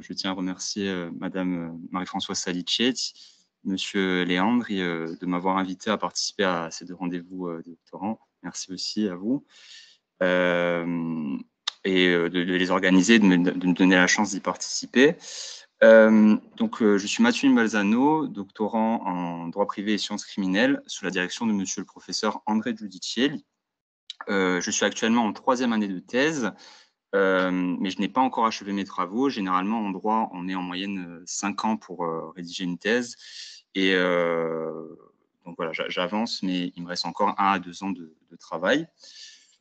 je tiens à remercier Madame Marie-Françoise Salicet, Monsieur Léandre, de m'avoir invité à participer à ces 2 rendez-vous des doctorants. Merci aussi à vous. De les organiser, de me donner la chance d'y participer. Je suis Mathieu Balzano, doctorant en droit privé et sciences criminelles, sous la direction de Monsieur le professeur André Giudicelli. Je suis actuellement en 3e année de thèse, mais je n'ai pas encore achevé mes travaux. Généralement, en droit, on est en moyenne 5 ans pour rédiger une thèse. Et donc voilà, j'avance, mais il me reste encore 1 à 2 ans de travail.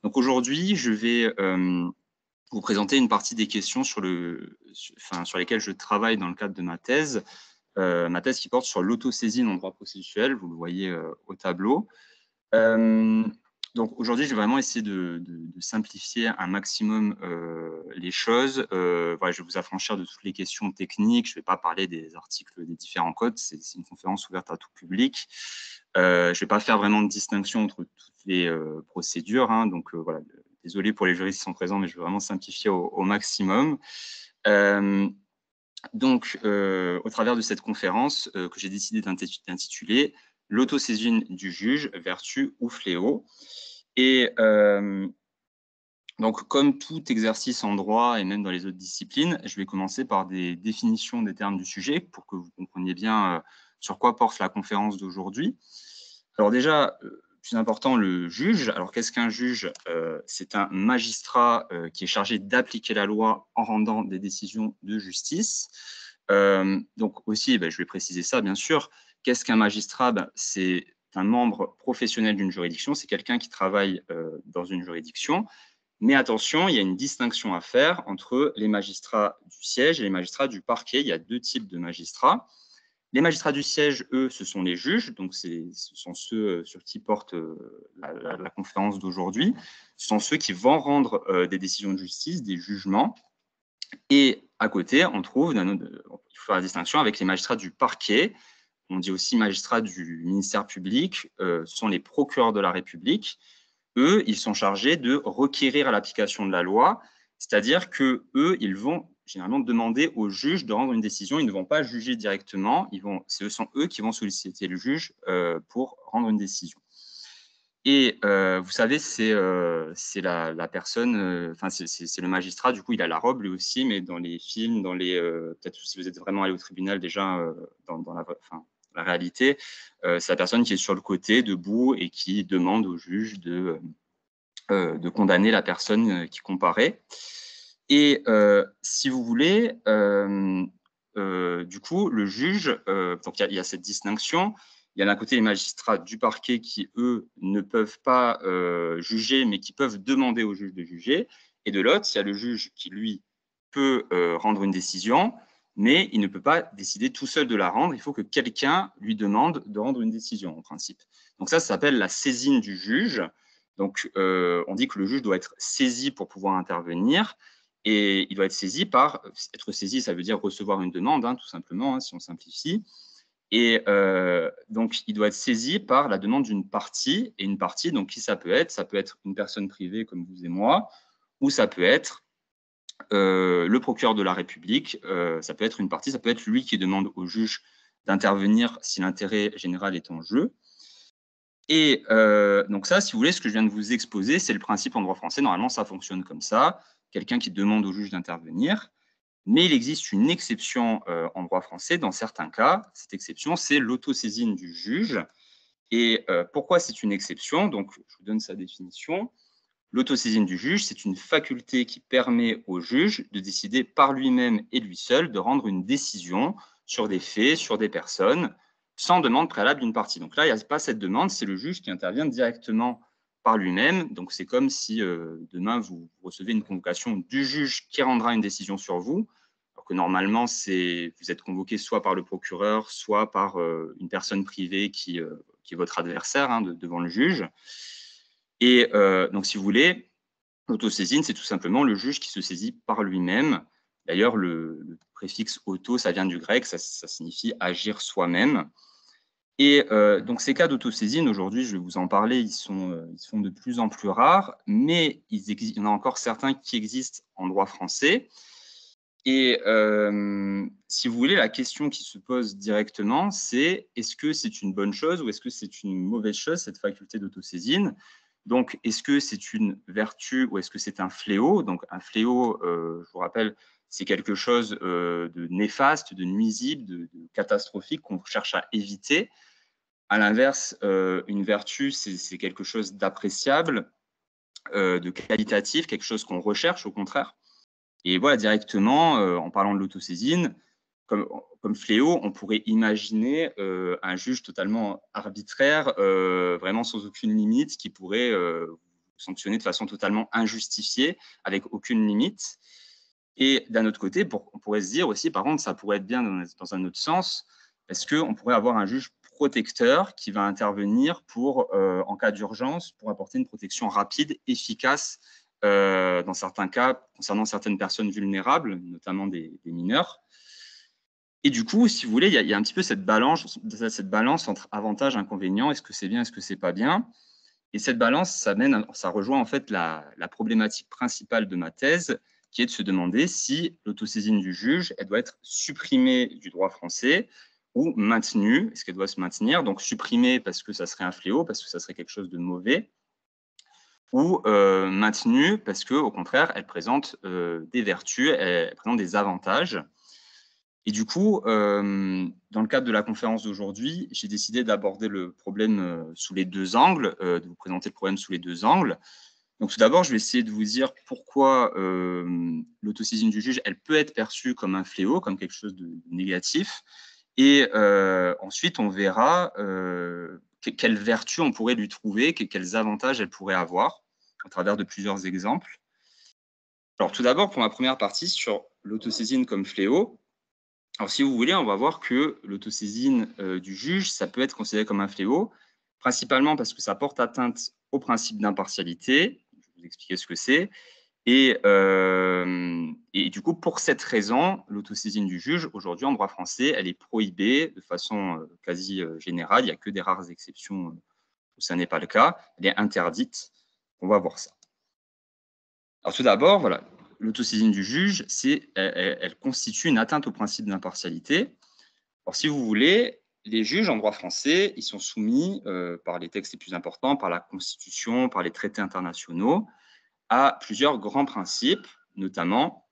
Donc aujourd'hui, je vais vous présenter une partie des questions sur lesquelles je travaille dans le cadre de ma thèse qui porte sur l'autosaisine en droit processuel. Vous le voyez au tableau. Donc aujourd'hui, je vais vraiment essayer de simplifier un maximum les choses. Voilà, je vais vous affranchir de toutes les questions techniques. Je ne vais pas parler des articles des différents codes. C'est une conférence ouverte à tout public. Je ne vais pas faire vraiment de distinction entre toutes les procédures. Donc voilà, désolé pour les juristes qui sont présents, mais je vais vraiment simplifier au maximum. Au travers de cette conférence que j'ai décidé d'intituler « L'autosaisine du juge, vertu ou fléau ». Et donc, comme tout exercice en droit et même dans les autres disciplines, je vais commencer par des définitions des termes du sujet pour que vous compreniez bien sur quoi porte la conférence d'aujourd'hui. Alors déjà, plus important, le juge. Alors, qu'est-ce qu'un juge? C'est un magistrat qui est chargé d'appliquer la loi en rendant des décisions de justice. Donc aussi, je vais préciser ça, bien sûr. Qu'est-ce qu'un magistrat? C'est un membre professionnel d'une juridiction, c'est quelqu'un qui travaille dans une juridiction. Mais attention, il y a une distinction à faire entre les magistrats du siège et les magistrats du parquet. Il y a 2 types de magistrats. Les magistrats du siège, eux, ce sont les juges, donc ce sont ceux sur qui porte la conférence d'aujourd'hui. Ce sont ceux qui vont rendre des décisions de justice, des jugements. Et à côté, on trouve, il faut faire la distinction avec les magistrats du parquet. On dit aussi magistrats du ministère public, ce sont les procureurs de la République. Eux, ils sont chargés de requérir à l'application de la loi, c'est-à-dire qu'eux, ils vont généralement demander au juge de rendre une décision. Ils ne vont pas juger directement, ce sont eux qui vont solliciter le juge pour rendre une décision. Et vous savez, c'est la personne, c'est le magistrat, du coup, il a la robe lui aussi, mais dans les films, peut-être si vous êtes vraiment allé au tribunal déjà, dans la réalité, c'est la personne qui est sur le côté, debout, et qui demande au juge de condamner la personne qui comparaît. Et si vous voulez, du coup, le juge, donc il y a cette distinction. Il y a d'un côté les magistrats du parquet qui, eux, ne peuvent pas juger, mais qui peuvent demander au juge de juger. Et de l'autre, il y a le juge qui, lui, peut rendre une décision, mais il ne peut pas décider tout seul de la rendre. Il faut que quelqu'un lui demande de rendre une décision, en principe. Donc ça s'appelle la saisine du juge. Donc, on dit que le juge doit être saisi pour pouvoir intervenir. Et il doit être saisi être saisi, ça veut dire recevoir une demande, tout simplement, si on simplifie. Et donc, il doit être saisi par la demande d'une partie. Et une partie, donc, qui ça peut être? Ça peut être une personne privée comme vous et moi, ou ça peut être le procureur de la République. Ça peut être une partie, ça peut être lui qui demande au juge d'intervenir si l'intérêt général est en jeu. Et donc ça, si vous voulez, ce que je viens de vous exposer, c'est le principe en droit français. Normalement, ça fonctionne comme ça. Quelqu'un qui demande au juge d'intervenir. Mais il existe une exception en droit français dans certains cas. Cette exception, c'est l'autosaisine du juge. Et pourquoi c'est une exception? Donc, je vous donne sa définition. L'autosaisine du juge, c'est une faculté qui permet au juge de décider par lui-même et lui seul de rendre une décision sur des faits, sur des personnes, sans demande préalable d'une partie. Donc là, il n'y a pas cette demande, c'est le juge qui intervient directement par lui-même. Donc c'est comme si demain, vous recevez une convocation du juge qui rendra une décision sur vous, alors que normalement, vous êtes convoqué soit par le procureur, soit par une personne privée qui est votre adversaire devant le juge. Et donc, si vous voulez, l'autosaisine, c'est tout simplement le juge qui se saisit par lui-même. D'ailleurs, le préfixe auto, ça vient du grec, ça signifie agir soi-même. Et donc, ces cas d'autosaisine, aujourd'hui, je vais vous en parler, ils sont de plus en plus rares, mais il y en a encore certains qui existent en droit français. Et si vous voulez, la question qui se pose directement, c'est est-ce que c'est une bonne chose ou est-ce que c'est une mauvaise chose, cette faculté d'autosaisine? Donc, est-ce que c'est une vertu ou est-ce que c'est un fléau? Donc, un fléau, je vous rappelle, c'est quelque chose de néfaste, de nuisible, de catastrophique qu'on cherche à éviter. À l'inverse, une vertu, c'est quelque chose d'appréciable, de qualitatif, quelque chose qu'on recherche au contraire. Et voilà, directement, en parlant de l'autosaisine, comme fléau, on pourrait imaginer un juge totalement arbitraire, vraiment sans aucune limite, qui pourrait sanctionner de façon totalement injustifiée, avec aucune limite. Et d'un autre côté, on pourrait se dire aussi, par contre, ça pourrait être bien dans un autre sens, parce qu'on pourrait avoir un juge protecteur qui va intervenir en cas d'urgence, pour apporter une protection rapide, efficace, dans certains cas, concernant certaines personnes vulnérables, notamment des mineurs. Et du coup, si vous voulez, il y a un petit peu cette balance entre avantages et inconvénients. Est-ce que c'est bien, est-ce que c'est pas bien? Et cette balance, ça rejoint en fait la problématique principale de ma thèse, qui est de se demander si l'autosaisine du juge, elle doit être supprimée du droit français ou maintenue. Est-ce qu'elle doit se maintenir? Donc supprimée parce que ça serait un fléau, parce que ça serait quelque chose de mauvais, ou maintenue parce qu'au contraire, elle présente des vertus, elle présente des avantages. Et du coup, dans le cadre de la conférence d'aujourd'hui, j'ai décidé d'aborder le problème sous les deux angles, de vous présenter le problème sous les deux angles. Donc tout d'abord, je vais essayer de vous dire pourquoi l'autosaisine du juge, elle peut être perçue comme un fléau, comme quelque chose de négatif. Et ensuite, on verra quelles vertus on pourrait lui trouver, quels avantages elle pourrait avoir, à travers de plusieurs exemples. Alors tout d'abord, pour ma première partie sur l'autosaisine comme fléau, alors, si vous voulez, on va voir que l'autosaisine du juge, ça peut être considéré comme un fléau, principalement parce que ça porte atteinte au principe d'impartialité. Je vais vous expliquer ce que c'est. Et du coup, pour cette raison, l'autosaisine du juge, aujourd'hui, en droit français, elle est prohibée de façon quasi générale. Il n'y a que des rares exceptions où ça n'est pas le cas. Elle est interdite. On va voir ça. Alors, tout d'abord, voilà, l'autosaisine du juge, elle constitue une atteinte au principe d'impartialité. Alors, si vous voulez, les juges en droit français, ils sont soumis par les textes les plus importants, par la Constitution, par les traités internationaux, à plusieurs grands principes, notamment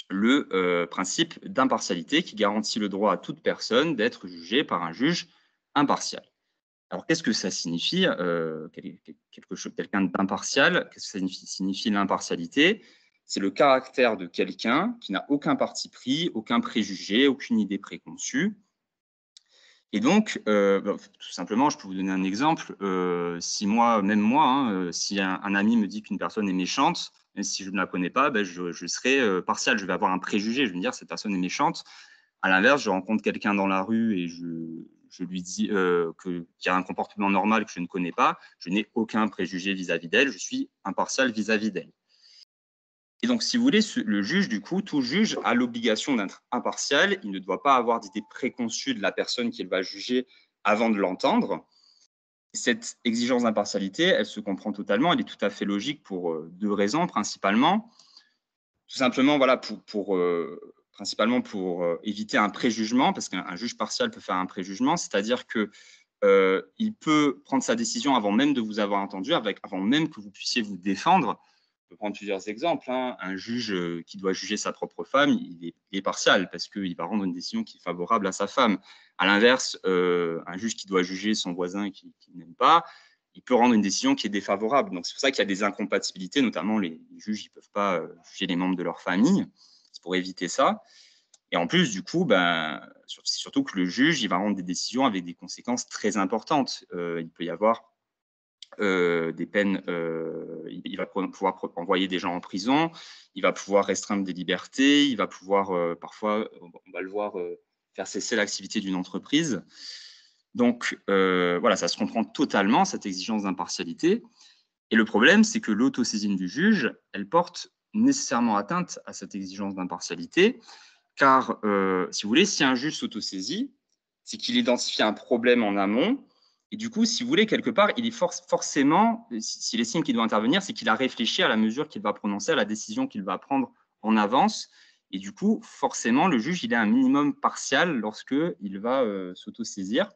le principe d'impartialité qui garantit le droit à toute personne d'être jugée par un juge impartial. Alors, qu'est-ce que ça signifie, quelqu'un d'impartial? Qu'est-ce que ça signifie l'impartialité? C'est le caractère de quelqu'un qui n'a aucun parti pris, aucun préjugé, aucune idée préconçue. Et donc, tout simplement, je peux vous donner un exemple. Si moi, si un ami me dit qu'une personne est méchante, même si je ne la connais pas, je serai partial. Je vais avoir un préjugé. Je vais me dire cette personne est méchante. À l'inverse, je rencontre quelqu'un dans la rue et je lui dis qu'il a un comportement normal que je ne connais pas. Je n'ai aucun préjugé vis-à-vis d'elle. Je suis impartial vis-à-vis d'elle. Et donc, si vous voulez, le juge, du coup, tout juge a l'obligation d'être impartial. Il ne doit pas avoir d'idée préconçue de la personne qu'il va juger avant de l'entendre. Cette exigence d'impartialité, elle se comprend totalement. Elle est tout à fait logique pour deux raisons, principalement. Tout simplement, voilà, principalement pour éviter un préjugement, parce qu'un juge partial peut faire un préjugement, c'est-à-dire que il peut prendre sa décision avant même de vous avoir entendu, avant même que vous puissiez vous défendre. On peut prendre plusieurs exemples. Un juge qui doit juger sa propre femme, il est partial parce qu'il va rendre une décision qui est favorable à sa femme. À l'inverse, un juge qui doit juger son voisin qui n'aime pas, il peut rendre une décision qui est défavorable. Donc, c'est pour ça qu'il y a des incompatibilités, notamment les juges ne peuvent pas juger les membres de leur famille. C'est pour éviter ça. Et en plus, du coup, c'est surtout que le juge, il va rendre des décisions avec des conséquences très importantes. Il peut y avoir des peines, il va pouvoir envoyer des gens en prison, il va pouvoir restreindre des libertés, il va pouvoir parfois, on va le voir, faire cesser l'activité d'une entreprise. Donc, voilà, ça se comprend totalement, cette exigence d'impartialité. Et le problème, c'est que l'autosaisine du juge, elle porte nécessairement atteinte à cette exigence d'impartialité, car, si vous voulez, si un juge s'autosaisit, c'est qu'il identifie un problème en amont, et du coup, si vous voulez, quelque part, il est forcément, s'il estime qu'il doit intervenir, c'est qu'il a réfléchi à la mesure qu'il va prononcer, à la décision qu'il va prendre en avance, Et du coup, forcément, le juge, il est un minimum partial lorsqu'il va s'autosaisir.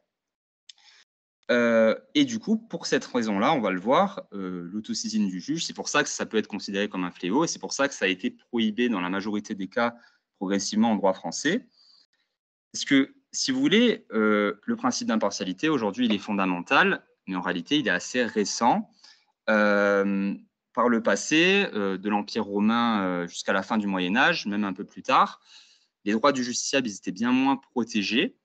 Et du coup, pour cette raison-là, on va le voir, l'autosaisine du juge, c'est pour ça que ça peut être considéré comme un fléau, et c'est pour ça que ça a été prohibé dans la majorité des cas progressivement en droit français. Parce que, si vous voulez, le principe d'impartialité, aujourd'hui, il est fondamental, mais en réalité, il est assez récent. Par le passé, de l'Empire romain jusqu'à la fin du Moyen-Âge, même un peu plus tard, les droits du justiciable, ils étaient bien moins protégés.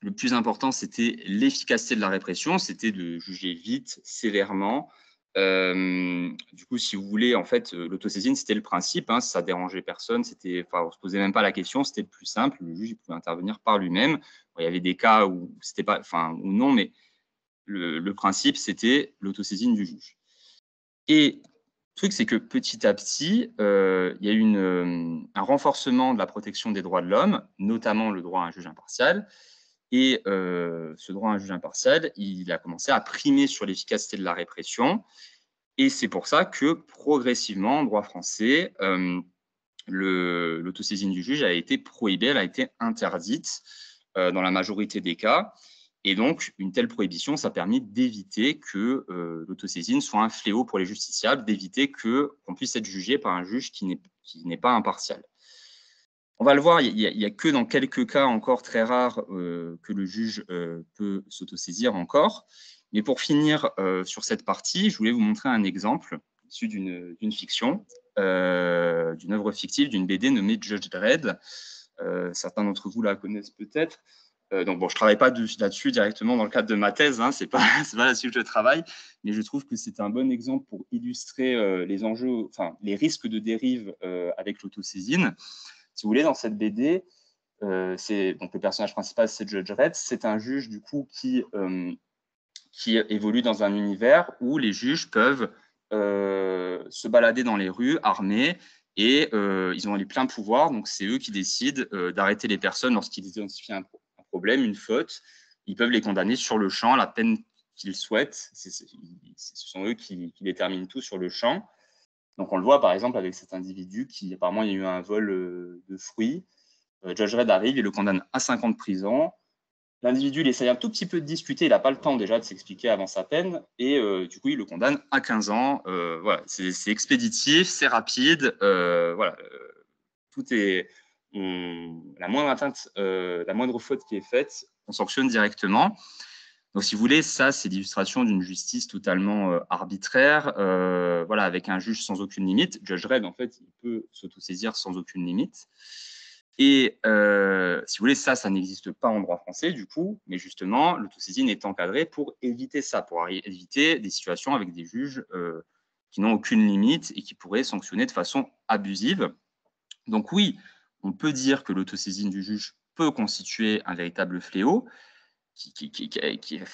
Le plus important, c'était l'efficacité de la répression, c'était de juger vite, sévèrement. Du coup, si vous voulez, en fait, l'autosaisine, c'était le principe, hein, ça dérangeait personne, on ne se posait même pas la question, c'était le plus simple, le juge il pouvait intervenir par lui-même. Bon, il y avait des cas où c'était pas, ou non, mais le principe, c'était l'autosaisine du juge. Et le truc, c'est que petit à petit, il y a eu un renforcement de la protection des droits de l'homme, notamment le droit à un juge impartial. Et ce droit à un juge impartial, il a commencé à primer sur l'efficacité de la répression. Et c'est pour ça que progressivement, en droit français, l'autosaisine du juge a été prohibée, elle a été interdite dans la majorité des cas. Et donc, une telle prohibition, ça a permis d'éviter que l'autosaisine soit un fléau pour les justiciables, d'éviter qu'on puisse être jugé par un juge qui n'est pas impartial. On va le voir, il n'y a que dans quelques cas encore très rares que le juge peut s'autosaisir encore. Mais pour finir sur cette partie, je voulais vous montrer un exemple issu d'une fiction, d'une œuvre fictive, d'une BD nommée Judge Dredd. Certains d'entre vous la connaissent peut-être. Donc bon, je ne travaille pas là-dessus directement dans le cadre de ma thèse, hein, c'est pas là-dessus que je travaille, mais je trouve que c'est un bon exemple pour illustrer les enjeux, enfin les risques de dérive avec l'autosaisine. Si vous voulez, dans cette BD, donc le personnage principal, c'est Judge Dredd. C'est un juge du coup qui évolue dans un univers où les juges peuvent se balader dans les rues armés et ils ont les pleins pouvoirs. Donc c'est eux qui décident d'arrêter les personnes lorsqu'ils identifient un problème, une faute. Ils peuvent les condamner sur le champ, la peine qu'ils souhaitent. Ce sont eux qui déterminent tout sur le champ. Donc on le voit par exemple avec cet individu qui apparemment il y a eu un vol de fruits. Judge Dredd arrive, il le condamne à 5 ans de prison. L'individu, il essaye un tout petit peu de discuter, il n'a pas le temps déjà de s'expliquer avant sa peine, et du coup, il le condamne à 15 ans. Voilà, c'est expéditif, c'est rapide, voilà, tout est... la moindre atteinte, la moindre faute qui est faite, on sanctionne directement. Donc, si vous voulez, ça, c'est l'illustration d'une justice totalement arbitraire, voilà, avec un juge sans aucune limite. Judge Dredd, en fait, il peut s'autosaisir sans aucune limite. Et si vous voulez, ça n'existe pas en droit français, du coup, mais justement, l'autosaisine est encadrée pour éviter ça, pour éviter des situations avec des juges qui n'ont aucune limite et qui pourraient sanctionner de façon abusive. Donc oui, on peut dire que l'autosaisine du juge peut constituer un véritable fléau, qu'il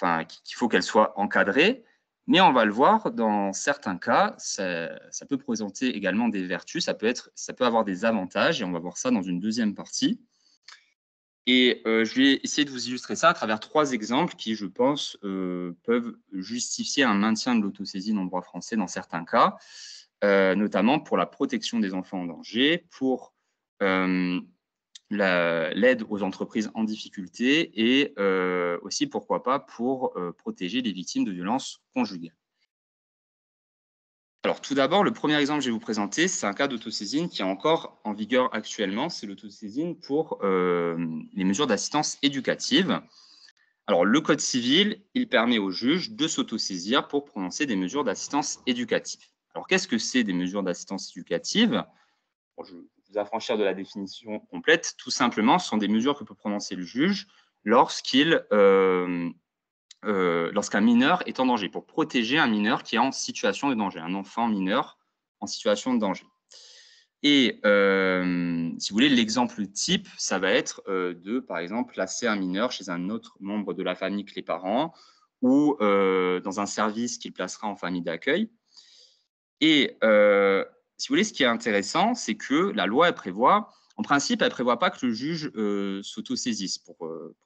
faut qu'elle soit encadrée, mais on va le voir, dans certains cas, ça peut présenter également des vertus, ça peut avoir des avantages, et on va voir ça dans une deuxième partie. Et je vais essayer de vous illustrer ça à travers 3 exemples qui, je pense, peuvent justifier un maintien de l'autosaisine en droit français dans certains cas, notamment pour la protection des enfants en danger, pour l'aide aux entreprises en difficulté et aussi, pourquoi pas, pour protéger les victimes de violences conjugales. Alors, tout d'abord, le premier exemple que je vais vous présenter, c'est un cas d'autosaisine qui est encore en vigueur actuellement. C'est l'autosaisine pour les mesures d'assistance éducative. Alors, le Code civil, il permet aux juges de s'autosaisir pour prononcer des mesures d'assistance éducative. Alors, qu'est-ce que c'est des mesures d'assistance éducative? Bon, je vais vous affranchir de la définition complète. Tout simplement, ce sont des mesures que peut prononcer le juge lorsqu'un mineur est en danger, pour protéger un mineur qui est en situation de danger, un enfant mineur en situation de danger. Et si vous voulez, l'exemple type, ça va être de, par exemple, placer un mineur chez un autre membre de la famille que les parents ou dans un service qu'il placera en famille d'accueil. Et si vous voulez, ce qui est intéressant, c'est que la loi, elle prévoit, en principe, elle ne prévoit pas que le juge s'autosaisisse pour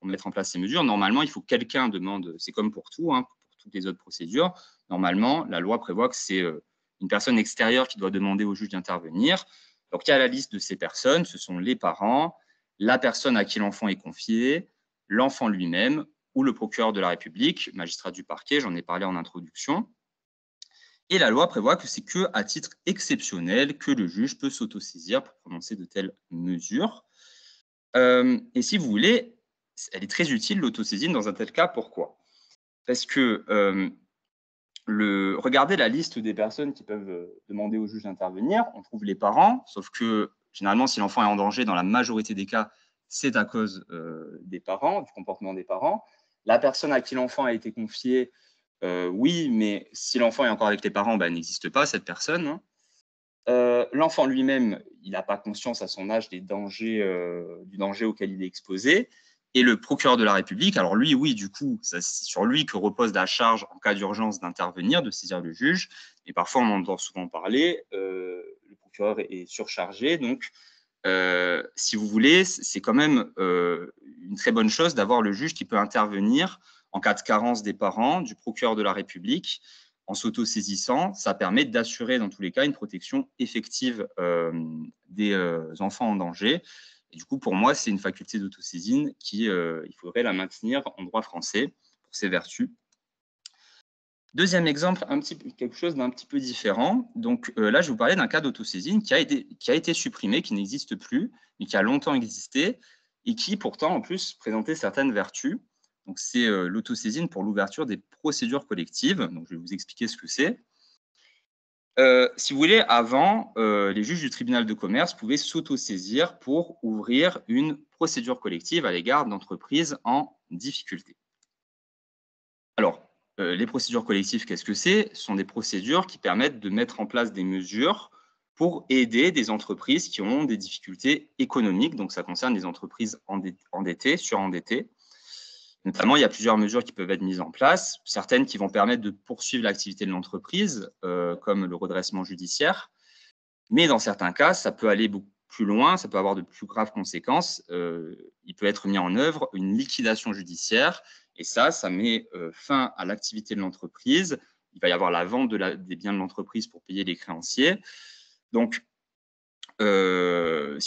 mettre en place ces mesures. Normalement, il faut que quelqu'un demande, c'est comme pour tout, hein, pour toutes les autres procédures. Normalement, la loi prévoit que c'est une personne extérieure qui doit demander au juge d'intervenir. Donc, il y a la liste de ces personnes, ce sont les parents, la personne à qui l'enfant est confié, l'enfant lui-même ou le procureur de la République, magistrat du parquet, j'en ai parlé en introduction. Et la loi prévoit que c'est qu'à titre exceptionnel que le juge peut s'autosaisir pour prononcer de telles mesures. Et si vous voulez, elle est très utile, l'autosaisine, dans un tel cas. Pourquoi? Parce que regardez la liste des personnes qui peuvent demander au juge d'intervenir. On trouve les parents, sauf que généralement, si l'enfant est en danger, dans la majorité des cas, c'est à cause des parents, du comportement des parents. La personne à qui l'enfant a été confié, oui, mais si l'enfant est encore avec les parents, elle n'existe pas, cette personne. Hein. L'enfant lui-même, il n'a pas conscience à son âge du danger auquel il est exposé. Et le procureur de la République, alors lui, oui, du coup, c'est sur lui que repose la charge en cas d'urgence d'intervenir, de saisir le juge. Et parfois, on en entend souvent parler, le procureur est surchargé. Donc, si vous voulez, c'est quand même une très bonne chose d'avoir le juge qui peut intervenir en cas de carence des parents, du procureur de la République. En s'autosaisissant, ça permet d'assurer dans tous les cas une protection effective des enfants en danger. Et du coup, pour moi, c'est une faculté d'autosaisine il faudrait la maintenir en droit français pour ses vertus. Deuxième exemple, quelque chose d'un petit peu différent. Donc là, je vais vous parler d'un cas d'autosaisine qui a été supprimé, qui n'existe plus, mais qui a longtemps existé et qui, pourtant, en plus, présentait certaines vertus. Donc, c'est l'autosaisine pour l'ouverture des procédures collectives. Donc, je vais vous expliquer ce que c'est. Si vous voulez, avant, les juges du tribunal de commerce pouvaient s'autosaisir pour ouvrir une procédure collective à l'égard d'entreprises en difficulté. Alors, les procédures collectives, qu'est-ce que c'est? Ce sont des procédures qui permettent de mettre en place des mesures pour aider des entreprises qui ont des difficultés économiques. Donc, ça concerne les entreprises endettées, surendettées. Notamment, il y a plusieurs mesures qui peuvent être mises en place, certaines qui vont permettre de poursuivre l'activité de l'entreprise, comme le redressement judiciaire. Mais dans certains cas, ça peut aller beaucoup plus loin, ça peut avoir de plus graves conséquences. Il peut être mis en œuvre une liquidation judiciaire, et ça met fin à l'activité de l'entreprise. Il va y avoir la vente des biens de l'entreprise pour payer les créanciers. Donc, si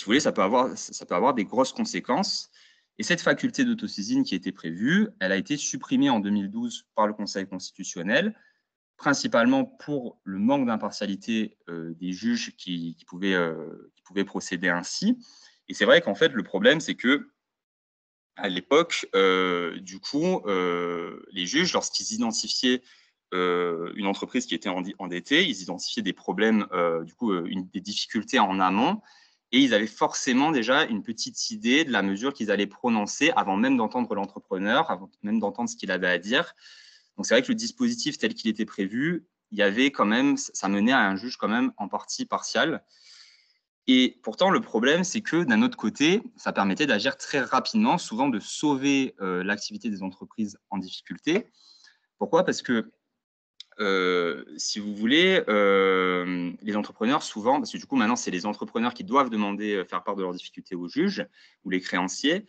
vous voulez, ça peut avoir des grosses conséquences. Et cette faculté d'autosaisine qui était prévue, elle a été supprimée en 2012 par le Conseil constitutionnel, principalement pour le manque d'impartialité des juges qui pouvaient procéder ainsi. Et c'est vrai qu'en fait, le problème, c'est que à l'époque, du coup, les juges, lorsqu'ils identifiaient une entreprise qui était endettée, ils identifiaient des problèmes, des difficultés en amont, et ils avaient forcément déjà une petite idée de la mesure qu'ils allaient prononcer avant même d'entendre l'entrepreneur, avant même d'entendre ce qu'il avait à dire. Donc c'est vrai que le dispositif tel qu'il était prévu, il y avait quand même, ça menait à un juge quand même en partie partial. Et pourtant, le problème, c'est que d'un autre côté, ça permettait d'agir très rapidement, souvent de sauver l'activité des entreprises en difficulté. Pourquoi? Parce que si vous voulez, les entrepreneurs, souvent, parce que du coup, maintenant, c'est les entrepreneurs qui doivent demander, faire part de leurs difficultés au juge ou les créanciers.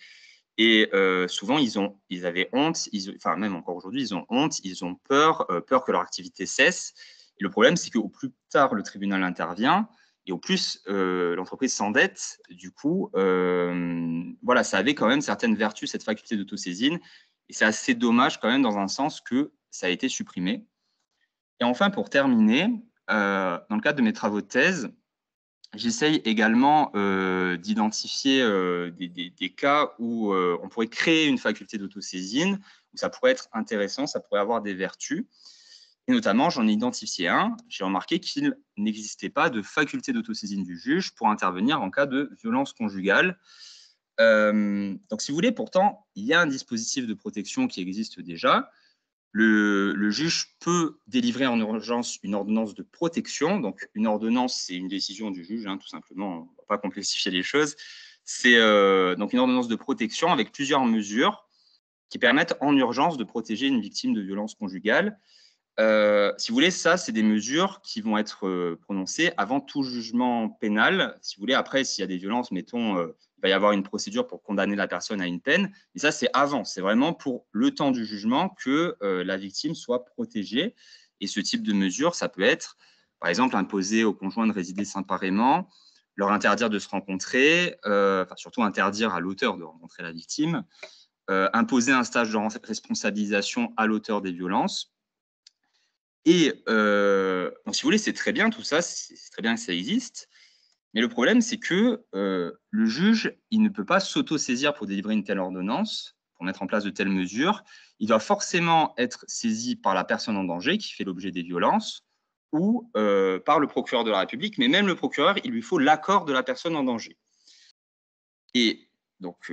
Et souvent, ils avaient honte, enfin, même encore aujourd'hui, ils ont honte, ils ont peur que leur activité cesse. Et le problème, c'est qu'au plus tard le tribunal intervient, et au plus l'entreprise s'endette, du coup, voilà, ça avait quand même certaines vertus, cette faculté d'autosaisine. Et c'est assez dommage quand même dans un sens que ça a été supprimé. Et enfin, pour terminer, dans le cadre de mes travaux de thèse, j'essaye également d'identifier des cas où on pourrait créer une faculté d'autosaisine, où ça pourrait être intéressant, ça pourrait avoir des vertus. Et notamment, j'en ai identifié un, j'ai remarqué qu'il n'existait pas de faculté d'autosaisine du juge pour intervenir en cas de violence conjugale. Donc, si vous voulez, pourtant, il y a un dispositif de protection qui existe déjà. Le juge peut délivrer en urgence une ordonnance de protection. Donc, une ordonnance, c'est une décision du juge, tout simplement. On ne va pas complexifier les choses. C'est donc une ordonnance de protection avec plusieurs mesures qui permettent en urgence de protéger une victime de violence conjugale. Si vous voulez, ça, c'est des mesures qui vont être prononcées avant tout jugement pénal. Si vous voulez, après, s'il y a des violences, mettons, il va y avoir une procédure pour condamner la personne à une peine. Et ça, c'est avant. C'est vraiment pour le temps du jugement que la victime soit protégée. Et ce type de mesure, ça peut être, par exemple, imposer au conjoint de résider séparément, leur interdire de se rencontrer, enfin, surtout interdire à l'auteur de rencontrer la victime, imposer un stage de responsabilisation à l'auteur des violences. Et donc, si vous voulez, c'est très bien tout ça, c'est très bien que ça existe. Mais le problème, c'est que le juge, il ne peut pas s'auto-saisir pour délivrer une telle ordonnance, pour mettre en place de telles mesures. Il doit forcément être saisi par la personne en danger qui fait l'objet des violences ou par le procureur de la République. Mais même le procureur, il lui faut l'accord de la personne en danger. Et donc,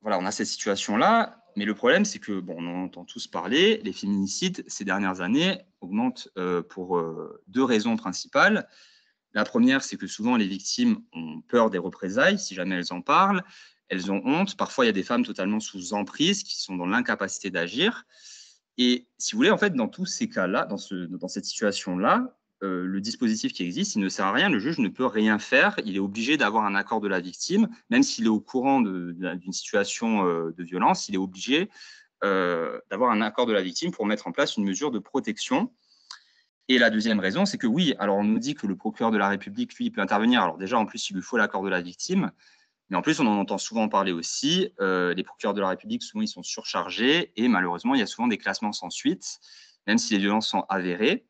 voilà, on a cette situation-là. Mais le problème, c'est que, bon, on en entend tous parler, les féminicides, ces dernières années, augmentent pour deux raisons principales. La première, c'est que souvent, les victimes ont peur des représailles, si jamais elles en parlent. Elles ont honte. Parfois, il y a des femmes totalement sous emprise qui sont dans l'incapacité d'agir. Et si vous voulez, en fait, dans tous ces cas-là, dans cette situation-là, le dispositif qui existe, il ne sert à rien. Le juge ne peut rien faire. Il est obligé d'avoir un accord de la victime. Même s'il est au courant d'une situation de violence, il est obligé d'avoir un accord de la victime pour mettre en place une mesure de protection. Et la deuxième raison, c'est que oui, alors on nous dit que le procureur de la République, lui, peut intervenir. Alors déjà, en plus, il lui faut l'accord de la victime. Mais en plus, on en entend souvent parler aussi. Les procureurs de la République, souvent, ils sont surchargés. Et malheureusement, il y a souvent des classements sans suite, même si les violences sont avérées.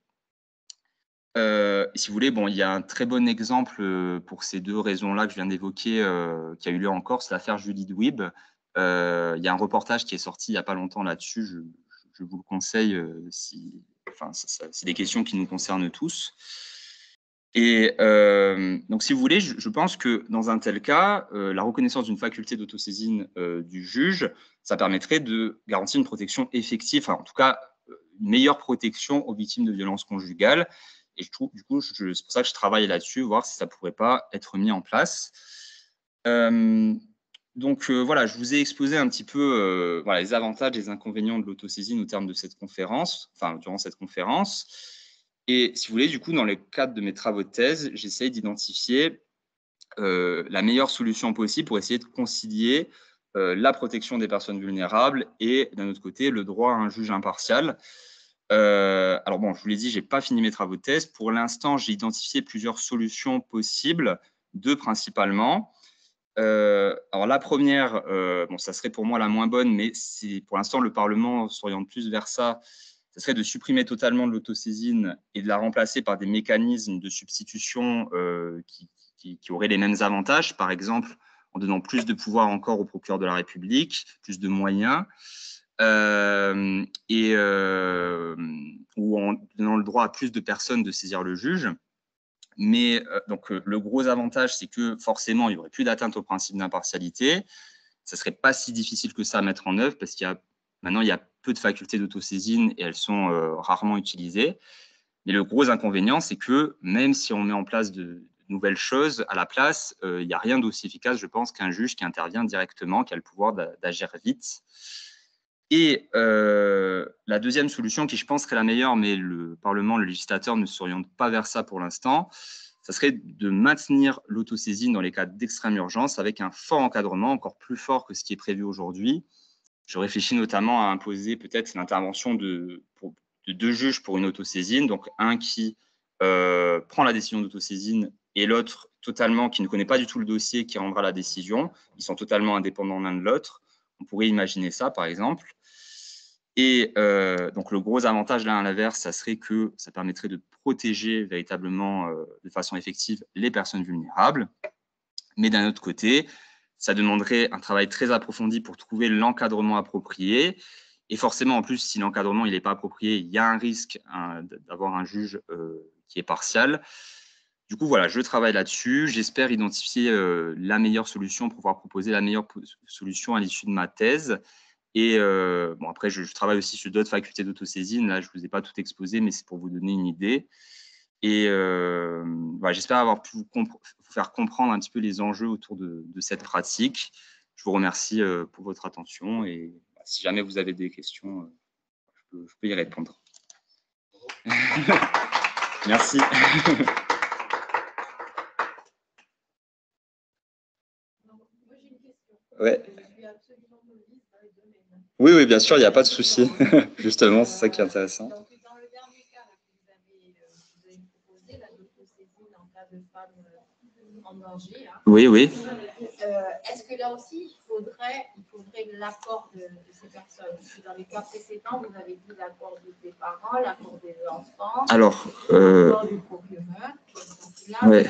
Si vous voulez, bon, il y a un très bon exemple pour ces deux raisons-là que je viens d'évoquer, qui a eu lieu en Corse, l'affaire Julie Dwib. Il y a un reportage qui est sorti il n'y a pas longtemps là-dessus. Je vous le conseille si... Enfin, c'est des questions qui nous concernent tous. Et donc, si vous voulez, je pense que dans un tel cas, la reconnaissance d'une faculté d'autosaisine du juge, ça permettrait de garantir une protection effective, enfin, en tout cas, une meilleure protection aux victimes de violences conjugales. Et je trouve, du coup, c'est pour ça que je travaille là-dessus, voir si ça ne pourrait pas être mis en place. Donc, voilà, je vous ai exposé un petit peu voilà, les avantages et les inconvénients de l'autosaisine au terme de cette conférence, enfin, durant cette conférence. Et si vous voulez, du coup, dans le cadre de mes travaux de thèse, j'essaye d'identifier la meilleure solution possible pour essayer de concilier la protection des personnes vulnérables et, d'un autre côté, le droit à un juge impartial. Alors bon, je vous l'ai dit, je n'ai pas fini mes travaux de thèse. Pour l'instant, j'ai identifié plusieurs solutions possibles, deux principalement. Alors la première, bon, ça serait pour moi la moins bonne, mais si pour l'instant le Parlement s'oriente plus vers ça, ça serait de supprimer totalement l'autosaisine et de la remplacer par des mécanismes de substitution qui auraient les mêmes avantages, par exemple en donnant plus de pouvoir encore au procureur de la République, plus de moyens, ou en donnant le droit à plus de personnes de saisir le juge. Mais donc, le gros avantage, c'est que forcément, il n'y aurait plus d'atteinte au principe d'impartialité. Ça ne serait pas si difficile que ça à mettre en œuvre parce maintenant, il y a peu de facultés d'autosaisine et elles sont rarement utilisées. Mais le gros inconvénient, c'est que même si on met en place de nouvelles choses à la place, il n'y a rien d'aussi efficace, je pense, qu'un juge qui intervient directement, qui a le pouvoir d'agir vite. Et la deuxième solution, qui je pense serait la meilleure, mais le Parlement, le législateur ne s'oriente pas vers ça pour l'instant, ça serait de maintenir l'autosaisine dans les cas d'extrême urgence avec un fort encadrement, encore plus fort que ce qui est prévu aujourd'hui. Je réfléchis notamment à imposer peut-être l'intervention de deux juges pour une autosaisine, donc un qui prend la décision d'autosaisine et l'autre totalement qui ne connaît pas du tout le dossier qui rendra la décision. Ils sont totalement indépendants l'un de l'autre. On pourrait imaginer ça, par exemple. Et donc, le gros avantage, là, à l'inverse, ça serait que ça permettrait de protéger véritablement, de façon effective, les personnes vulnérables. Mais d'un autre côté, ça demanderait un travail très approfondi pour trouver l'encadrement approprié. Et forcément, en plus, si l'encadrement n'est pas approprié, il y a un risque d'avoir un juge qui est partial. Du coup, voilà, je travaille là-dessus. J'espère identifier la meilleure solution pour pouvoir proposer la meilleure solution à l'issue de ma thèse. Et bon, après, je travaille aussi sur d'autres facultés d'autosaisine. Là, je ne vous ai pas tout exposé, mais c'est pour vous donner une idée. Et voilà, j'espère avoir pu vous faire comprendre un petit peu les enjeux autour de cette pratique. Je vous remercie pour votre attention. Et si jamais vous avez des questions, je peux y répondre. Merci. Ouais. Oui, oui, bien sûr, il n'y a pas de souci. Justement, c'est ça qui est intéressant. Donc, dans le dernier cas que vous avez proposé, la d'autosaisine en cas de femme en danger. Hein. Oui, oui. Est-ce que là aussi, il faudrait l'accord de ces personnes? Dans les cas précédents, vous avez dit l'accord des parents, l'accord des enfants, l'accord du procureur. Là, ouais.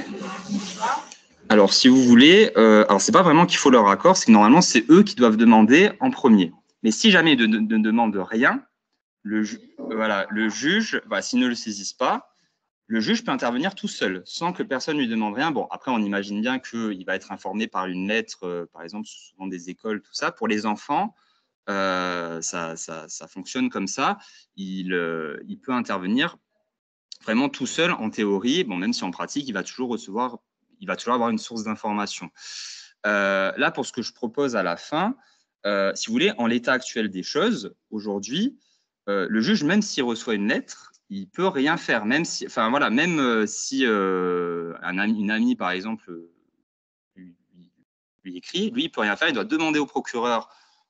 Alors, si vous voulez, alors c'est pas vraiment qu'il faut leur accord, c'est que normalement, c'est eux qui doivent demander en premier. Mais si jamais ils ne demandent rien, le juge, s'ils ne le saisissent pas, le juge peut intervenir tout seul, sans que personne lui demande rien. Bon, après, on imagine bien qu'il va être informé par une lettre, par exemple, souvent des écoles, tout ça. Pour les enfants, ça fonctionne comme ça. Il peut intervenir vraiment tout seul en théorie, bon, même si en pratique, il va toujours avoir une source d'information. Là, pour ce que je propose à la fin, si vous voulez, en l'état actuel des choses, aujourd'hui, le juge, même s'il reçoit une lettre, il peut rien faire, même si, une amie, par exemple, lui écrit, lui, il peut rien faire, il doit demander au procureur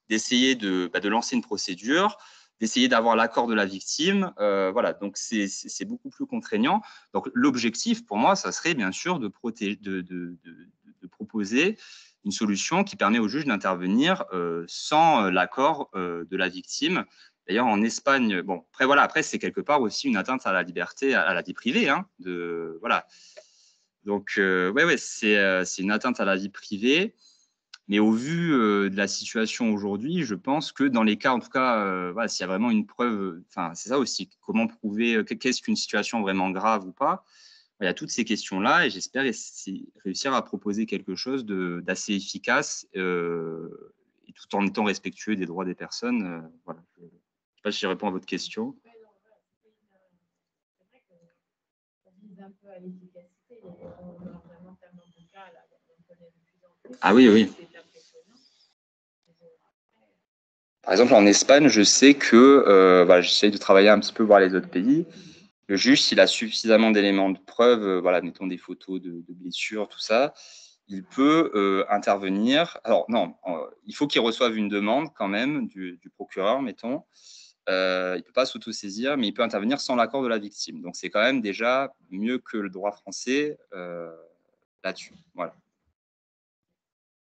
d'essayer de lancer une procédure, d'essayer d'avoir l'accord de la victime. Voilà, donc c'est beaucoup plus contraignant. Donc l'objectif, pour moi, ça serait bien sûr de proposer une solution qui permet au juge d'intervenir sans l'accord de la victime. D'ailleurs, en Espagne, bon, après c'est quelque part aussi une atteinte à la liberté, à la vie privée. Hein, voilà. Donc, c'est une atteinte à la vie privée. Mais au vu de la situation aujourd'hui, je pense que dans les cas, en tout cas, s'il y a vraiment une preuve, c'est ça aussi, comment prouver qu'est-ce qu'une situation vraiment grave ou pas. Il y a toutes ces questions-là et j'espère réussir à proposer quelque chose d'assez efficace et tout en étant respectueux des droits des personnes. Voilà. Je ne sais pas si je réponds à votre question. Un peu à l'efficacité, ah oui, oui. Par exemple, en Espagne, je sais que j'essaie de travailler un petit peu, voir les autres pays. Le juge, s'il a suffisamment d'éléments de preuve, mettons des photos de blessures, tout ça, il peut intervenir. Alors non, il faut qu'il reçoive une demande quand même du procureur, mettons. Il ne peut pas s'autosaisir, mais il peut intervenir sans l'accord de la victime. Donc, c'est quand même déjà mieux que le droit français là-dessus. Voilà.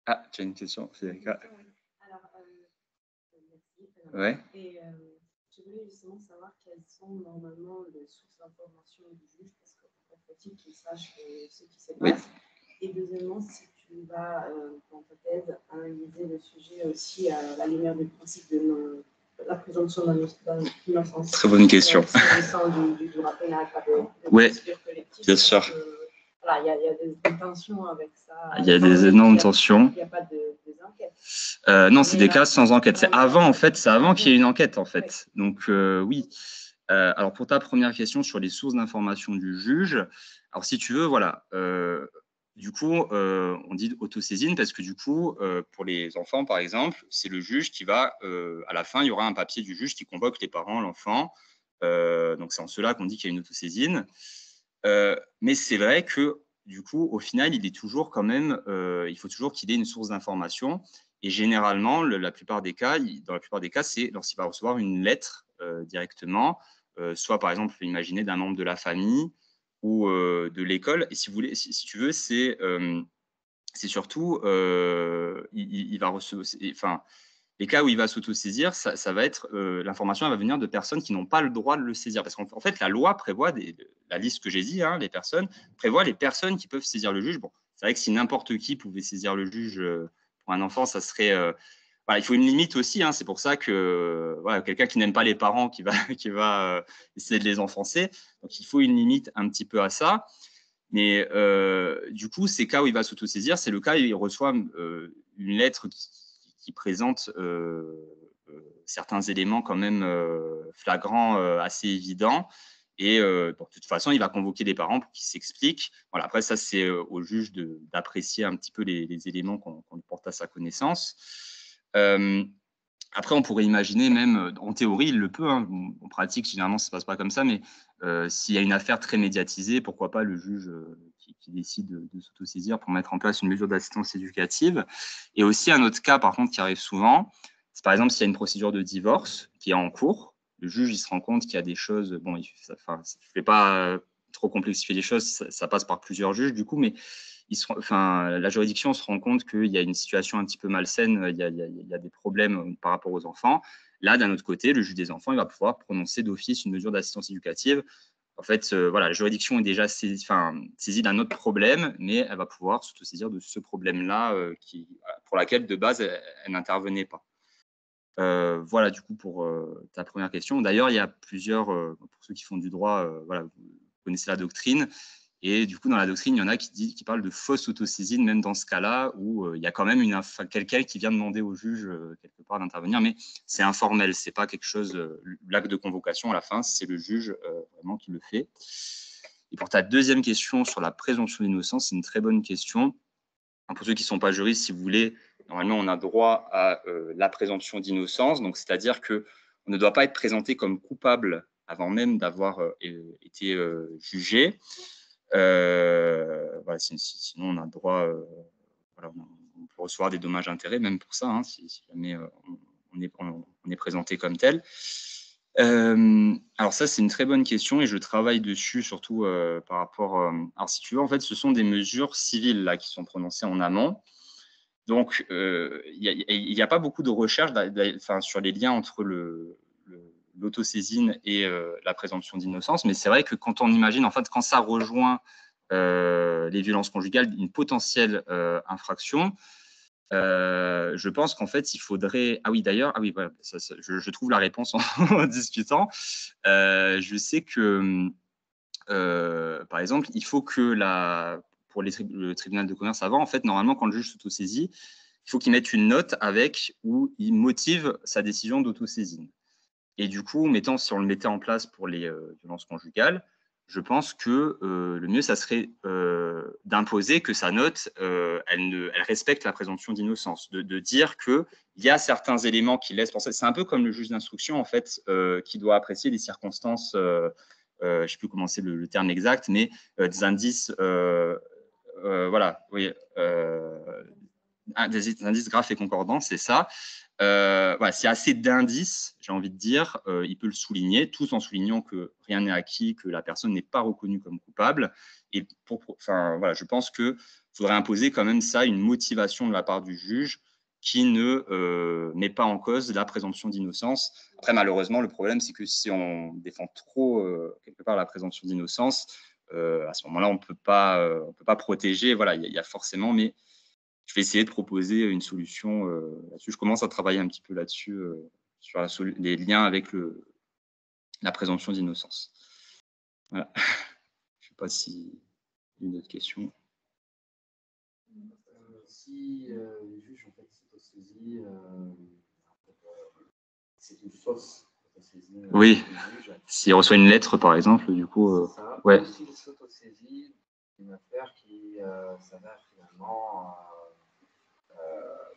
Ah, tu as une question, Federica? Alors, merci. Ouais. Et je voulais justement savoir quelles sont normalement les sources d'information du juge, parce qu'en faut-il qu'il sache ce qui se passe. Oui. Et deuxièmement, si tu vas, dans ta thèse, analyser le sujet aussi à la lumière du principe de la présomption d'innocence. Très bonne question. S'agissant du droit pénal, pas de procédure collective. Bien sûr. Voilà, il y a des tensions avec ça. Il y a des énormes tensions. Il n'y a pas des enquêtes. Non, c'est des cas sans enquête. C'est avant qu'il y ait une enquête, en fait. Oui. Donc, oui. Alors, pour ta première question sur les sources d'information du juge, alors, si tu veux, voilà. Du coup, on dit autosaisine parce que du coup, pour les enfants, par exemple, c'est le juge qui va, à la fin, il y aura un papier du juge qui convoque les parents, l'enfant. Donc, c'est en cela qu'on dit qu'il y a une autosaisine. Mais c'est vrai que du coup, au final, il est toujours quand même, il faut toujours qu'il ait une source d'information. Et généralement, dans la plupart des cas, c'est lorsqu'il va recevoir une lettre directement, soit par exemple, imaginez d'un membre de la famille ou de l'école. Et si vous voulez, si tu veux, c'est surtout, il va recevoir, les cas où il va s'autosaisir, ça va être l'information, elle va venir de personnes qui n'ont pas le droit de le saisir. Parce qu'en fait, la loi prévoit, la liste que j'ai dit, hein, les personnes, prévoit les personnes qui peuvent saisir le juge. Bon, c'est vrai que si n'importe qui pouvait saisir le juge pour un enfant, ça serait... il faut une limite aussi, hein, c'est pour ça que quelqu'un qui n'aime pas les parents qui va essayer de les enfoncer. Donc, il faut une limite un petit peu à ça. Mais du coup, ces cas où il va s'autosaisir, c'est le cas où il reçoit une lettre qui présente certains éléments quand même flagrants, assez évidents. Et de toute façon, il va convoquer les parents pour qu'ils s'expliquent. Voilà, après, ça, c'est au juge d'apprécier un petit peu les éléments qu'on porte à sa connaissance. Après, on pourrait imaginer même, en théorie, il le peut. Hein, en pratique, généralement, ça ne se passe pas comme ça. Mais s'il y a une affaire très médiatisée, pourquoi pas le juge qui décide de s'autosaisir pour mettre en place une mesure d'assistance éducative. Et aussi, un autre cas, par contre, qui arrive souvent, c'est par exemple s'il y a une procédure de divorce qui est en cours. Le juge, il se rend compte qu'il y a des choses... Bon, je ne vais pas trop complexifier les choses, ça passe par plusieurs juges, du coup, mais la juridiction se rend compte qu'il y a une situation un petit peu malsaine, il y a des problèmes par rapport aux enfants. Là, d'un autre côté, le juge des enfants, il va pouvoir prononcer d'office une mesure d'assistance éducative. En fait, voilà, la juridiction est déjà saisie d'un autre problème, mais elle va pouvoir s'autosaisir de ce problème-là pour laquel, de base, elle n'intervenait pas. Voilà, du coup, pour ta première question. D'ailleurs, il y a plusieurs, pour ceux qui font du droit, voilà, vous connaissez la doctrine. Et du coup, dans la doctrine, il y en a qui parlent de fausse autosaisine, même dans ce cas-là, où il y a quand même quelqu'un qui vient demander au juge, quelque part, d'intervenir, mais c'est informel, c'est pas quelque chose, l'acte de convocation à la fin, c'est le juge vraiment qui le fait. Et pour ta deuxième question sur la présomption d'innocence, c'est une très bonne question. Pour ceux qui ne sont pas juristes, si vous voulez, normalement, on a droit à la présomption d'innocence, donc c'est-à-dire qu'on ne doit pas être présenté comme coupable avant même d'avoir été jugé. Voilà, sinon, on a droit, voilà, on peut recevoir des dommages-intérêts, même pour ça, hein, si jamais on est présenté comme tel. Alors ça, c'est une très bonne question et je travaille dessus, surtout par rapport… alors si tu veux, en fait, ce sont des mesures civiles là, qui sont prononcées en amont. Donc, il n'y a pas beaucoup de recherches sur les liens entre l'autosaisine et la présomption d'innocence, mais c'est vrai que quand on imagine, en fait, quand ça rejoint les violences conjugales, une potentielle infraction, je pense qu'en fait, il faudrait… Ah oui, d'ailleurs, ah oui, voilà, je trouve la réponse en discutant. Je sais que, par exemple, il faut que pour le tribunal de commerce avant, en fait, normalement, quand le juge s'autosaisit, il faut qu'il mette une note avec où il motive sa décision d'autosaisine. Et du coup, si on le mettait en place pour les violences conjugales, je pense que le mieux, ça serait d'imposer que sa note, elle respecte la présomption d'innocence, de dire qu'il y a certains éléments qui laissent penser. C'est un peu comme le juge d'instruction, en fait, qui doit apprécier les circonstances, je ne sais plus comment c'est le terme exact, mais des indices, voilà, oui, des indices graves et concordants, c'est ça. Voilà, s'il y a assez d'indices, j'ai envie de dire, il peut le souligner, tout en soulignant que rien n'est acquis, que la personne n'est pas reconnue comme coupable. Et voilà, je pense qu'il faudrait imposer quand même ça, une motivation de la part du juge qui ne met pas en cause la présomption d'innocence. Après, malheureusement, le problème, c'est que si on défend trop, quelque part, la présomption d'innocence, à ce moment-là, on ne peut pas protéger. Voilà, il y a forcément, mais je vais essayer de proposer une solution là-dessus. Je commence à travailler un petit peu là-dessus, sur les liens avec la présomption d'innocence. Voilà. Je ne sais pas si y a une autre question. Si les juges en fait s'autosaisit, c'est une fausse autosaisie. Oui, s'il reçoit une lettre par exemple, du coup. Ça. Ouais. S'il s'autosaisit d'une affaire qui s'avère finalement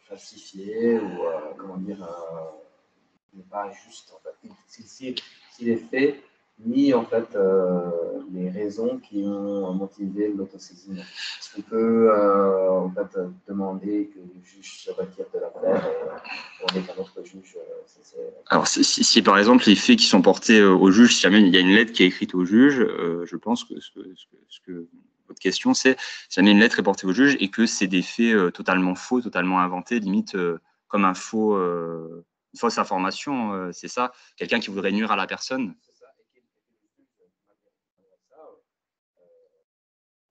falsifiée ou comment dire, n'est pas juste en fait. S'il est fait ni en fait les raisons qui ont motivé l'autosaisie. Est-ce qu'on peut en fait demander que le juge se retire de l'affaire et demander qu'un autre juge Alors si par exemple les faits qui sont portés au juge, si jamais il y a une lettre qui est écrite au juge, je pense que ce que votre question c'est si jamais une lettre est portée au juge et que c'est des faits totalement faux, totalement inventés, limite comme une fausse information, c'est ça, quelqu'un qui voudrait nuire à la personne. C'est ça, et que le juge, malgré ça,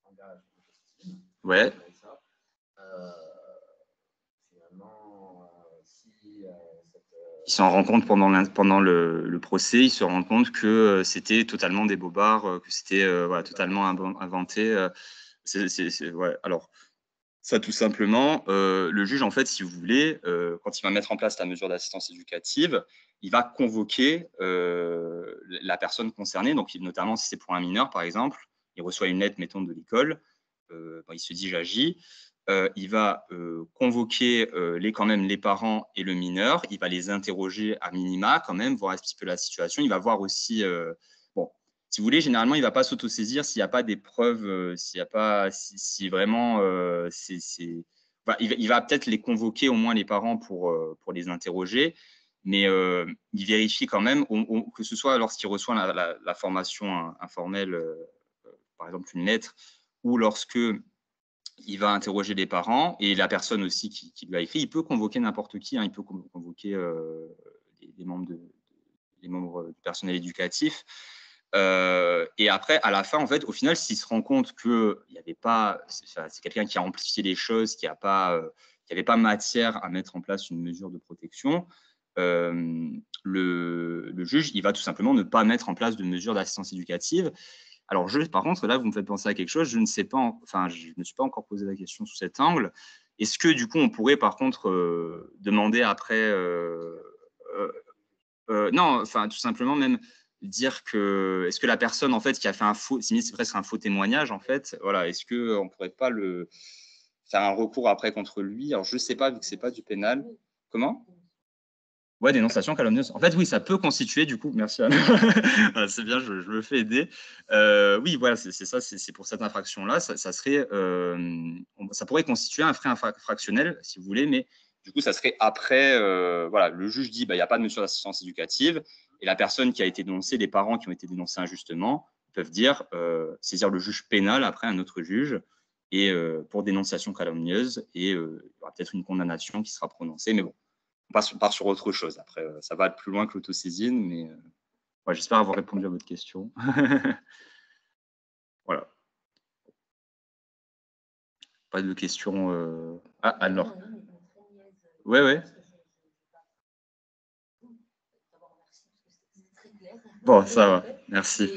engage l'autosaisie. Ouais. Finalement, si il s'en rend compte pendant le procès, il se rend compte que c'était totalement des bobards, que c'était voilà, totalement inventé. Ouais. Alors, ça, tout simplement, le juge, en fait, si vous voulez, quand il va mettre en place la mesure d'assistance éducative, il va convoquer la personne concernée, donc notamment si c'est pour un mineur, par exemple, il reçoit une lettre, mettons, de l'école, il se dit « j'agis ». Il va convoquer quand même les parents et le mineur, il va les interroger à minima quand même, voir un petit peu la situation, il va voir aussi… bon, si vous voulez, généralement, il ne va pas s'autosaisir s'il n'y a pas des preuves, si vraiment… il va peut-être les convoquer, au moins les parents, pour les interroger, mais il vérifie quand même, que ce soit lorsqu'il reçoit la formation informelle, par exemple une lettre, ou lorsque il va interroger les parents et la personne aussi qui lui a écrit. Il peut convoquer n'importe qui, hein, il peut convoquer les membres du personnel éducatif. Et après, à la fin, en fait, au final, s'il se rend compte qu'il n'y avait pas, c'est quelqu'un qui a amplifié les choses, qu'il n'y avait pas matière à mettre en place une mesure de protection, le juge, il va tout simplement ne pas mettre en place de mesure d'assistance éducative. Alors, par contre, là, vous me faites penser à quelque chose, je ne sais pas, je ne me suis pas encore posé la question sous cet angle. Est-ce que, du coup, on pourrait, par contre, demander après... non, tout simplement même dire que... Est-ce que la personne, en fait, qui a fait un faux... C'est presque un faux témoignage, en fait. Voilà, est-ce qu'on ne pourrait pas faire un recours après contre lui? Alors, je ne sais pas, vu que ce n'est pas du pénal. Comment? Ouais, dénonciation calomnieuse. En fait, oui, ça peut constituer, du coup, merci Anne. C'est bien, je me fais aider. Oui, voilà, c'est ça, c'est pour cette infraction-là, ça pourrait constituer un frais infractionnel, si vous voulez, mais du coup, ça serait après, voilà, le juge dit, il n'y a pas de mesure d'assistance éducative, et la personne qui a été dénoncée, les parents qui ont été dénoncés injustement, peuvent saisir le juge pénal après un autre juge, et pour dénonciation calomnieuse, et il y aura peut-être une condamnation qui sera prononcée, mais bon. On part sur autre chose. Après, ça va plus loin que l'autosaisine, mais j'espère avoir répondu à votre question. Voilà. Pas de questions. Ah, alors. Ouais. Bon, ça va. Merci.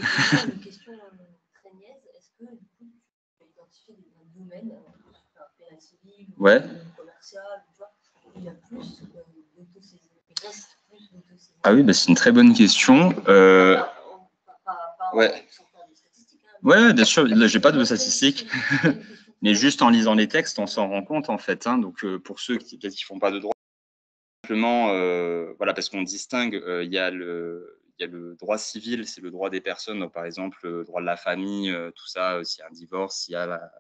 Une question très niaise. Est-ce que, du coup, tu as identifié des domaines, pénal civil, commercial, où il y a plus d'autosaisine? Ah oui, c'est une très bonne question. Ouais, bien sûr, je n'ai pas de statistiques, mais juste en lisant les textes, on s'en rend compte, en fait. Hein, donc, pour ceux qui peut-être qui font pas de droit, simplement, voilà, parce qu'on distingue, il y a le droit civil, c'est le droit des personnes, donc, par exemple, le droit de la famille, tout ça, s'il y a un divorce, s'il y a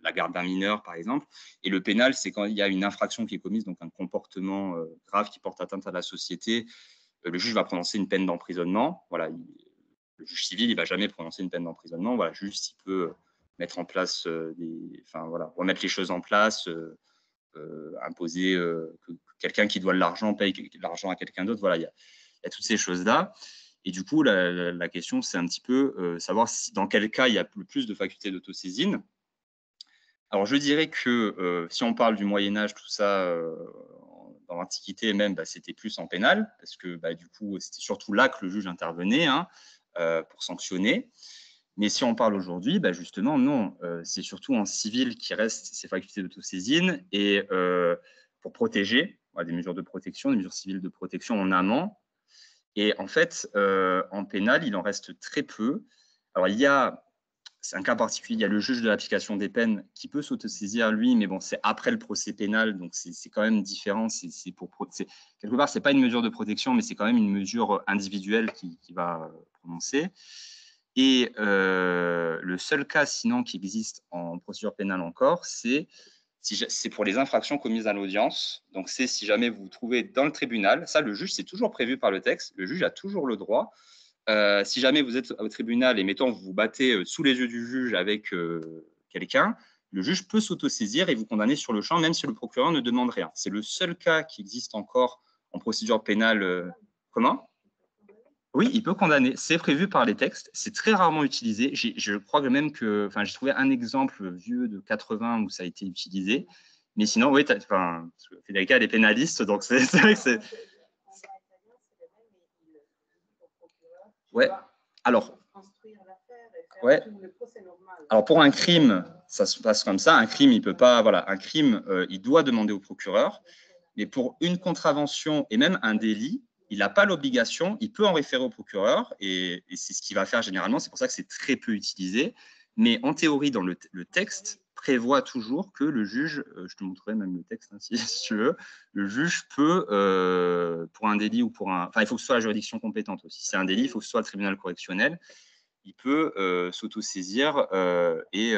la garde d'un mineur, par exemple. Et le pénal, c'est quand il y a une infraction qui est commise, donc un comportement grave qui porte atteinte à la société. Le juge va prononcer une peine d'emprisonnement. Voilà, le juge civil, il ne va jamais prononcer une peine d'emprisonnement. Voilà, juste, il peut mettre en place remettre les choses en place, imposer que quelqu'un qui doit l'argent paye l'argent à quelqu'un d'autre. Voilà, il y a toutes ces choses-là. Et du coup, la question, c'est un petit peu savoir dans quel cas il y a le plus de facultés d'autosaisine. Alors, je dirais que si on parle du Moyen-Âge, tout ça, dans l'Antiquité même, c'était plus en pénal, parce que du coup, c'était surtout là que le juge intervenait pour sanctionner. Mais si on parle aujourd'hui, justement, non, c'est surtout en civil qui reste ces facultés d'autosaisine et pour protéger, des mesures de protection, des mesures civiles de protection en amont. Et en fait, en pénal, il en reste très peu. Alors, c'est un cas particulier, il y a le juge de l'application des peines qui peut s'autosaisir, lui, mais bon, c'est après le procès pénal, donc c'est quand même différent. Quelque part, ce n'est pas une mesure de protection, mais c'est quand même une mesure individuelle qui va prononcer. Et le seul cas, sinon, qui existe en procédure pénale encore, c'est pour les infractions commises à l'audience. Donc, c'est si jamais vous vous trouvez dans le tribunal, ça, le juge, c'est toujours prévu par le texte, le juge a toujours le droit. Si jamais vous êtes au tribunal et, mettons, vous vous battez sous les yeux du juge avec quelqu'un, le juge peut s'autosaisir et vous condamner sur le champ, même si le procureur ne demande rien. C'est le seul cas qui existe encore en procédure pénale. Comment ? Oui, il peut condamner. C'est prévu par les textes. C'est très rarement utilisé. Je crois même que, j'ai trouvé un exemple vieux de 80 où ça a été utilisé. Mais sinon, oui, Federica, elle est pénaliste, donc c'est vrai que c'est. Ouais. Alors. Ouais. Alors pour un crime, ça se passe comme ça. Un crime, il peut pas. Voilà, un crime, il doit demander au procureur. Mais pour une contravention et même un délit, il n'a pas l'obligation, il peut en référer au procureur et c'est ce qu'il va faire généralement. C'est pour ça que c'est très peu utilisé. Mais en théorie, dans le texte, prévoit toujours que le juge, je te montrerai même le texte si tu veux, le juge peut, pour un délit ou pour un... Enfin, il faut que ce soit la juridiction compétente aussi. Si c'est un délit, il faut que ce soit le tribunal correctionnel. Il peut s'autosaisir et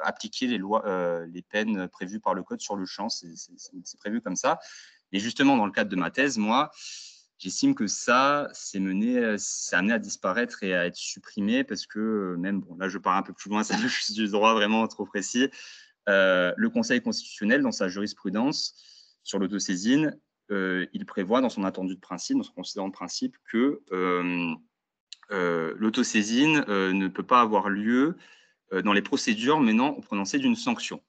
appliquer les peines prévues par le code sur le champ. C'est prévu comme ça. Mais justement, dans le cadre de ma thèse, moi, j'estime que ça, c'est amené à disparaître et à être supprimé parce que même, bon, là je pars un peu plus loin, ça je du droit vraiment trop précis, le Conseil constitutionnel, dans sa jurisprudence sur l'autosaisine, il prévoit dans son attendu de principe, dans son considérant de principe, que l'autosaisine ne peut pas avoir lieu dans les procédures menant au prononcé d'une sanction.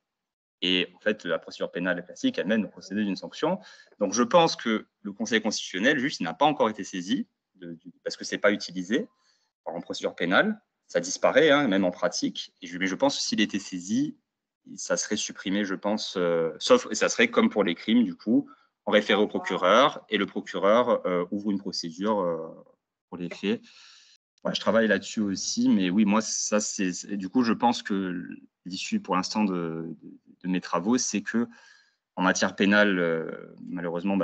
Et en fait, la procédure pénale classique, elle mène au procédé d'une sanction. Donc, je pense que le Conseil constitutionnel, juste, n'a pas encore été saisi, parce que ce n'est pas utilisé en procédure pénale. Ça disparaît, hein, même en pratique. Mais je pense que s'il était saisi, ça serait supprimé, je pense, sauf, et ça serait comme pour les crimes, du coup, en référé au procureur, et le procureur ouvre une procédure pour les faits. Ouais, je travaille là-dessus aussi, mais oui, moi, ça, du coup, je pense que l'issue, pour l'instant, de mes travaux, c'est que en matière pénale, malheureusement,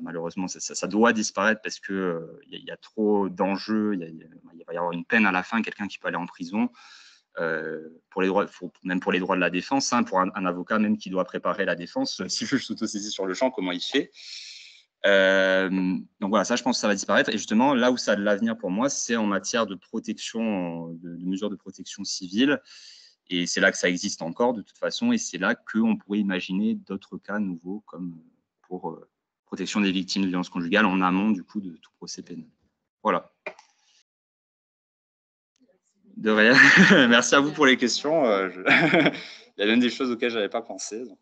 malheureusement, ça doit disparaître parce que il y a trop d'enjeux. Il va y avoir une peine à la fin, quelqu'un qui peut aller en prison. Pour les droits, même pour les droits de la défense, hein, pour un avocat même qui doit préparer la défense, si je s'autosaisit sur le champ, comment il fait? Donc voilà, ça, je pense que ça va disparaître. Et justement, là où ça a de l'avenir pour moi, c'est en matière de protection, de mesures de protection civile. Et c'est là que ça existe encore, de toute façon. Et c'est là qu'on pourrait imaginer d'autres cas nouveaux, comme pour protection des victimes de violences conjugales en amont, du coup, de tout procès pénal. Voilà. De rien. Merci à vous pour les questions. Il y a même des choses auxquelles je n'avais pas pensé. Donc,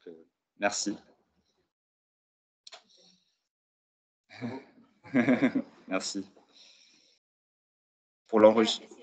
merci. Merci. Pour l'enregistrement.